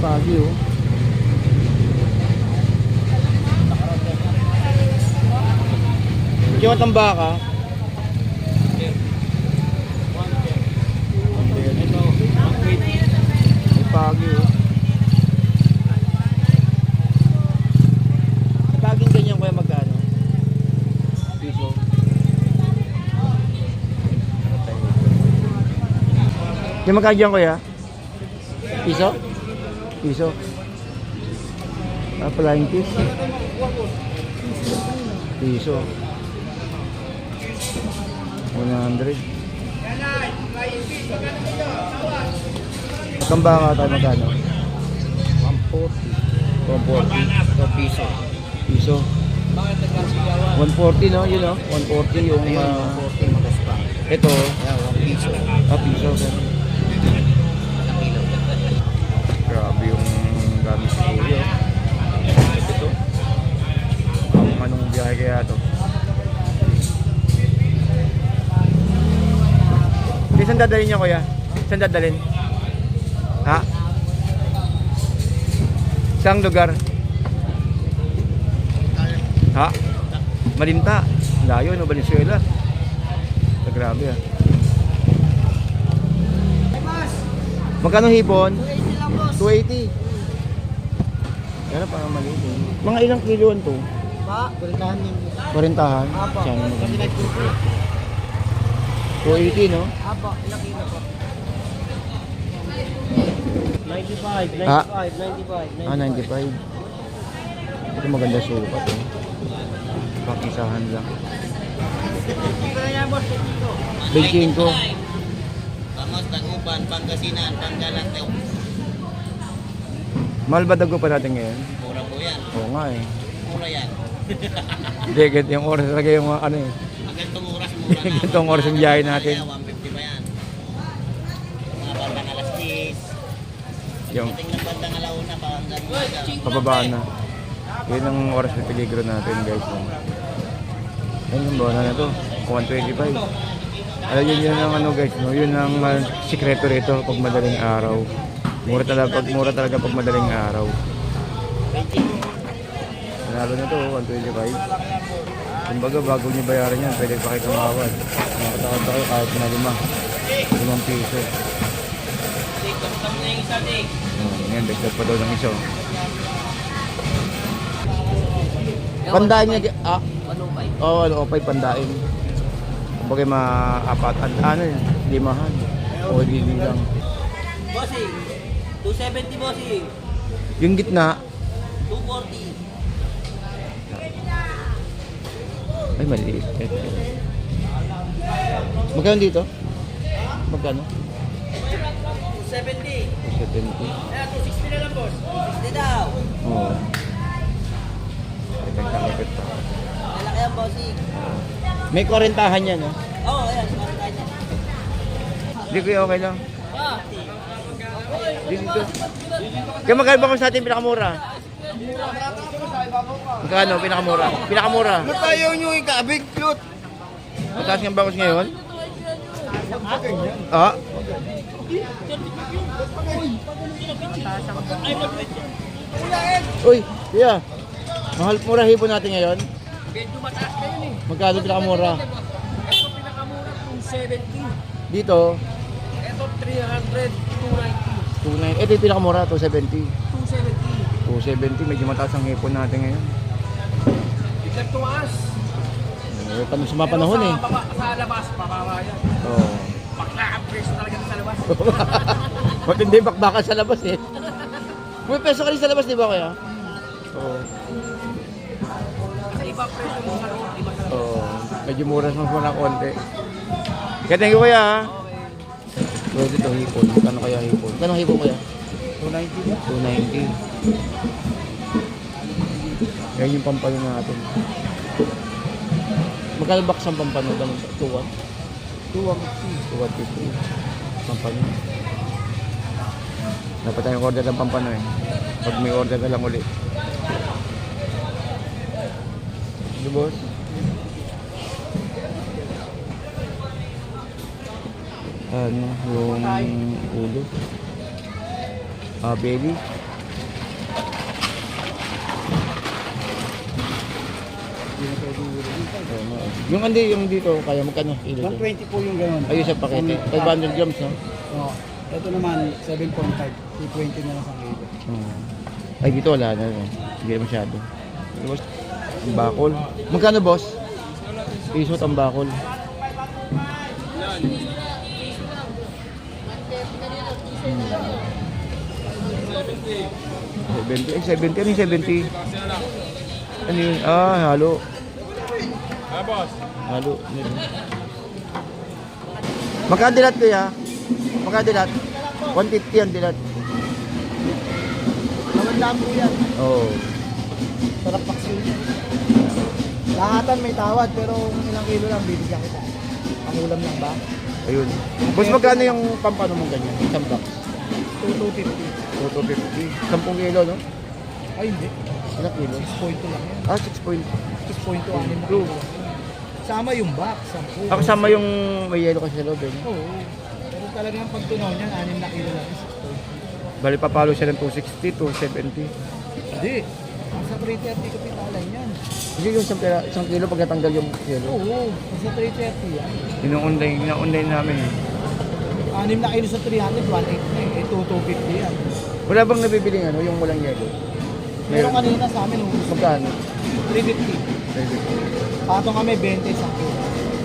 Pagi oh. Yung tambaka. Pagi oh. Paging ganyan kuya magkano? Piso. Yung magkano dyan kuya? Piso? Piso. Flying fish. Piso. 100. Kambaka tayo magkano? 140. Piso. Piso. 140 no? Yun no? 140 yung ito. Piso. Piso. Grabe yung gamit sa kuya. Ito. Anong biyahe kaya ito? Saan dadalhin niya kuya? Saan dadalhin? Ha? Saang lugar? Ha? Malinta. Layo no, Valenzuela. Grabe ah. Magkano hipon? 280. Kaya parang maliit eh. Mga ilang kilo to? Pa, 40 din. 40-han? Apo. Sana maganda. 280 no? Apo, ilang kilo po? 95, Ah. 95, 95. 95. Ito maganda sukat eh. Pakisahan lang. Kaya yan boss, 25. Vamos, Taguban, Pangasinan, Pangalanteo. Mahal ba dago pa natin ngayon? Mura po yan. Oo nga eh. Mura yan. Hindi, ganito yung oras talaga yung ano eh. Ang ganitong oras, mura na. Ganitong oras yung biyahe natin. 150 ba yan? Mga bandang alas 10. Yung Tingnan ng bandang alauna pa hanggang umaga. pababaan na. Yun ang oras na peligro natin guys. Ayun yung bawa na to. 125. Alam yun ang ano guys, no? Yun ang sikreto rito pag madaling araw. Mura talaga pag madaling araw. Nanalo na to, 125. Kumbaga bago nyo bayaran yan, pwede pa kayo tumawad. Nakatawad pa kayo kahit na 5 piso. Ngayon, dagdag pa daw ng iso. Pandain niya, oo, 5 pandain. Kumbaga maapat, ano yun, 5. O, hindi lang. Bossing, 270 bossing. Yung gitna, 240. ay maliit. Magkano dito? Magkano? 270. 270. Kaya 260 na lang boss. 260 daw. Oo. Ipagkalapit pa. Lalaki ang bossing. May 40-han yan, no? Oo, ayan, parang kanya. Hindi ko okay lang. Dito. Kaya magkano ba kung sa atin pinakamura? Magkano pinakamura? Pinakamura. Tayo nyo ikabig, cute. Mataas ng bangos ngayon? Ah? Uy, yeah. Mahal mura hipon natin ngayon? Medyo mataas kayo eh. Magkano pinakamura? Ito pinakamura kung 70. Dito, Ito 300, 290. 29. Ito yung pinakamura, 270. 270. 270, medyo mataas ang hipon natin ngayon. Biglang tumaas. Sumapanahon eh. Sa labas, pababa yan. Oo. Bakla ang presyo talaga sa labas. Matindi bakbakan sa labas eh. May peso ka rin sa labas, di ba kaya? Oo. Kasi iba ang presyo mo sa loob, iba sa labas. Oo. Medyo muras mo ng konti. Kaya thank you kuya ha. Pwede ito hipon. Kano kaya hipon? Kano hipon kuya? 290 ba? 290. Yan yung pampano natin. Magkano box ang pampano? 2-1? 250. Pampano. Dapat tayong order ng pampano eh. Pag may order ka lang ulit. Ano boss? Ano yung ulo? Belly? Yung hindi, yung dito, kaya magkano kilo? 120 po yung gano'n. Ayun sa pakete. 500 grams, no? Oo. Ito naman, 7.5. 220 na lang sa kilo. Ay, dito wala na. No? Hindi na masyado. Boss, tambakol. Magkano, boss? Piso tambakol. Hmm. 70. Ay, 70. Ano yung 70? Ano yun? Ah, halo. Halo. Ano yun? Magkano dilat ko ya? Magkano dilat? 150 yan dilat. Tawad po yan. Oo. Sarap paksiw. Lahatan may tawad, pero kung ilang kilo lang, bibigyan kita. Pangulam lang ba? Ayun. Boss, magkano yung pampano mong ganyan? Isang box? 250. 250. 10 kilo, no? Ay, hindi. Ilang kilo? 6.2 lang yan. Ah, 6.2. 6.2 anim na kilo. Sama yung box, 10. Ah, kasama yung may yelo kasi sa loob, eh. Oo. Pero talagang pag tunaw niyan, 6 na kilo lang. 6.2. Bali, papalo siya ng 260, 270. Hindi. Nasa 330 kapitalan yan. Hindi yung isang kilo pag natanggal yung yelo. Oo. Nasa 330 yan. Ina-online namin, eh. 6 na kilo sa 300, 1.8 na eh. 250 yan. Wala bang nabibiling ano, yung walang yelo? Meron kanina sa amin, ubus. Magkano? 350. Patong kami 20 sa kilo.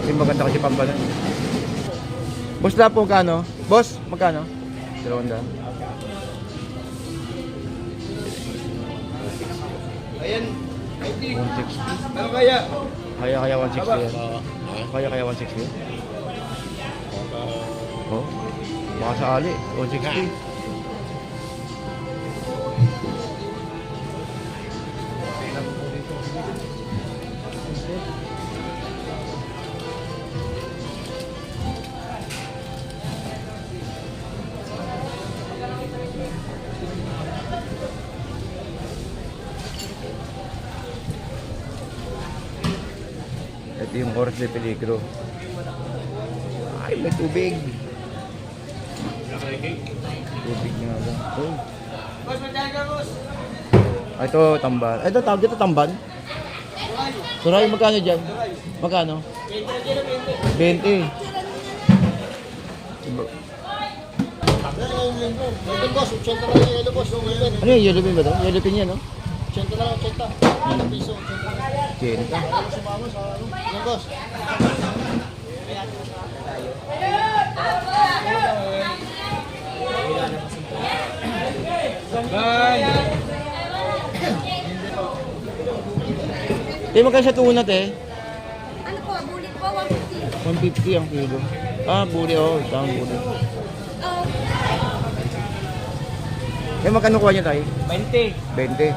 Yung maganda kasi pampano. Boss, lapo magkano? Boss, magkano? 200. Ayan. 160. Ano kaya? Kaya 160 yan. Kaya 160 yan. Oh, baka sakali. 160. Ito yung oras de peligro. Ay, may tubig. Tubig nga lang. Oh. Ah, ito, tamban. Ito, tawag ito, tamban. Suray, magkano dyan? Magkano? 20. Ano yung yellow pin ba ito? Yellow pin yan, no? 80 lang, 80. Piso, 80. 80. Sumama sa ano? Yan, boss. Magkano sa tunat eh? Ano po, bulit po, 150. 150 ang kilo. Ah, buli, oh. Isang buli. Magkano kuha niya tayo? 20. 20.